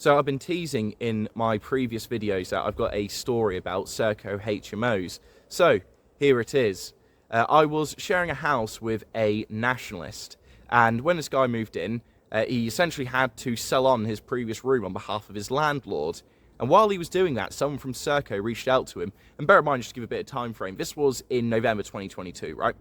So I've been teasing in my previous videos that I've got a story about SERCO HMOs. So here it is. I was sharing a house with a nationalist, and when this guy moved in, he essentially had to sell on his previous room on behalf of his landlord. And while he was doing that, someone from SERCO reached out to him. And bear in mind, just to give a bit of time frame, this was in November 2022, right?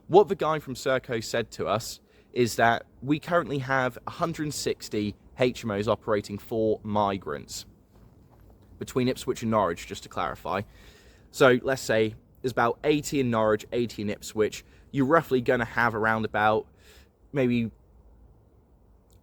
What the guy from SERCO said to us is that we currently have 160 HMOs operating for migrants between Ipswich and Norwich, just to clarify. So let's say there's about 80 in Norwich, 80 in Ipswich. You're roughly going to have around about maybe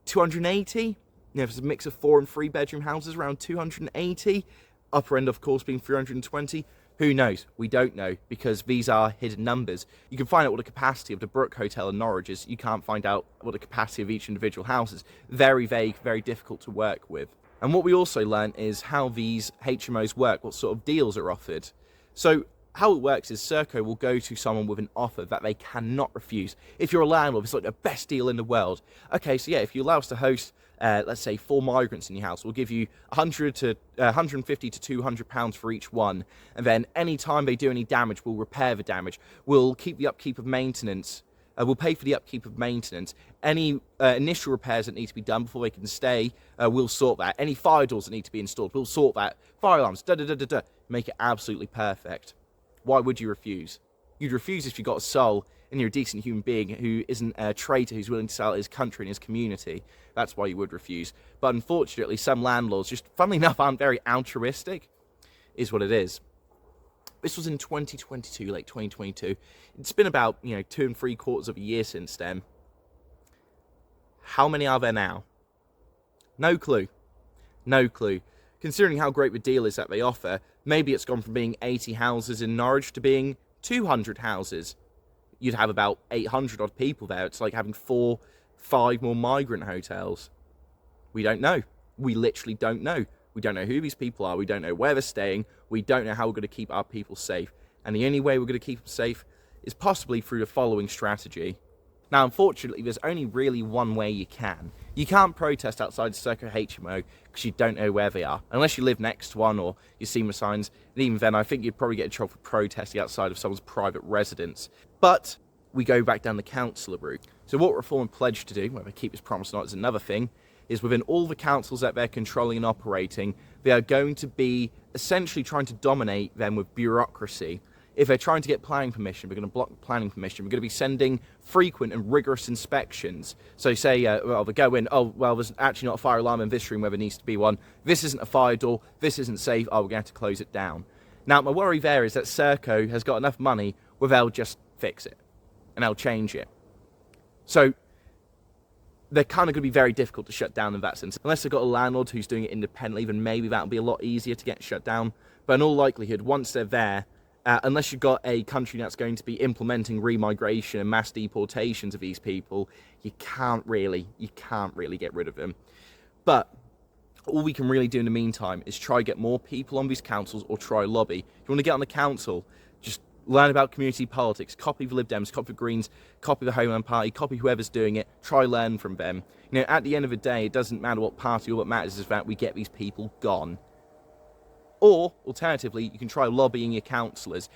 280. You know, if it's a mix of 4 and 3 bedroom houses, around 280. Upper end, of course, being 320. Who knows? We don't know, because these are hidden numbers. You can find out what the capacity of the Brook Hotel in Norwich is. You can't find out what the capacity of each individual house is. Very vague, very difficult to work with. And what we also learn is how these HMOs work, what sort of deals are offered. So how it works is SERCO will go to someone with an offer that they cannot refuse. If you're a landlord, it's like the best deal in the world. Okay, so yeah, if you allow us to host, let's say 4 migrants in your house, we'll give you 150 to 200 pounds for each one. And then any time they do any damage, we'll repair the damage. We'll keep the upkeep of maintenance. We'll pay for the upkeep of maintenance. Any initial repairs that need to be done before they can stay, we'll sort that. Any fire doors that need to be installed, we'll sort that. Fire alarms, da-da-da-da-da. Make it absolutely perfect. Why would you refuse? You'd refuse if you got a soul and you're a decent human being who isn't a traitor who's willing to sell his country and his community. That's why you would refuse. But unfortunately, some landlords, just funnily enough, aren't very altruistic, is what it is. This was in 2022, late 2022. It's been about, 2 3/4 of a year since then. How many are there now? No clue. No clue. Considering how great the deal is that they offer, maybe it's gone from being 80 houses in Norwich to being 200 houses. You'd have about 800 odd people there. It's like having 4, 5 more migrant hotels. We don't know. We literally don't know. We don't know who these people are. We don't know where they're staying. We don't know how we're going to keep our people safe. And the only way we're going to keep them safe is possibly through the following strategy. Now, unfortunately, there's only really one way you can. You can't protest outside SERCO HMO because you don't know where they are. Unless you live next to one or you've seen the signs. And even then, I think you'd probably get in trouble for protesting outside of someone's private residence. But we go back down the councillor route. So what Reform pledged to do, whether they keep his promise or not is another thing, is within all the councils that they're controlling and operating, they are going to be essentially trying to dominate them with bureaucracy. If they're trying to get planning permission, we're going to block planning permission. We're going to be sending frequent and rigorous inspections. So say, they go in, there's actually not a fire alarm in this room where there needs to be one. This isn't a fire door. This isn't safe. We're going to have to close it down. Now, my worry there is that SERCO has got enough money where they'll just fix it and they'll change it. So they're kind of going to be very difficult to shut down in that sense. Unless they've got a landlord who's doing it independently, then maybe that'll be a lot easier to get shut down. But in all likelihood, once they're there, unless you've got a country that's going to be implementing remigration and mass deportations of these people, you can't really get rid of them. But all we can really do in the meantime is try get more people on these councils or try lobby. If you want to get on the council, just learn about community politics, copy the Lib Dems, copy the Greens, copy the Homeland Party, copy whoever's doing it, try learn from them. At the end of the day, it doesn't matter what party, all that matters is that we get these people gone. Or, alternatively, you can try lobbying your councillors.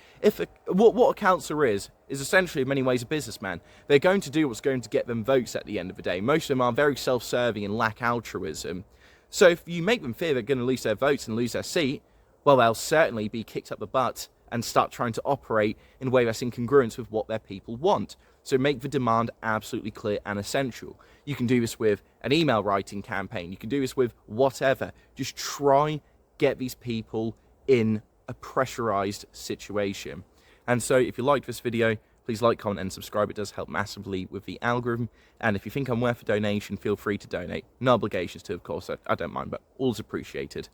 What a councillor is essentially in many ways a businessman. They're going to do what's going to get them votes at the end of the day. Most of them are very self-serving and lack altruism. So if you make them fear they're going to lose their votes and lose their seat, well, they'll certainly be kicked up the butt and start trying to operate in a way that's in congruence with what their people want. So make the demand absolutely clear and essential. You can do this with an email writing campaign. You can do this with whatever. Just try get these people in a pressurized situation. And so if you liked this video, please like, comment and subscribe. It does help massively with the algorithm. And if you think I'm worth a donation, feel free to donate. No obligations to, of course. I don't mind, but all's appreciated.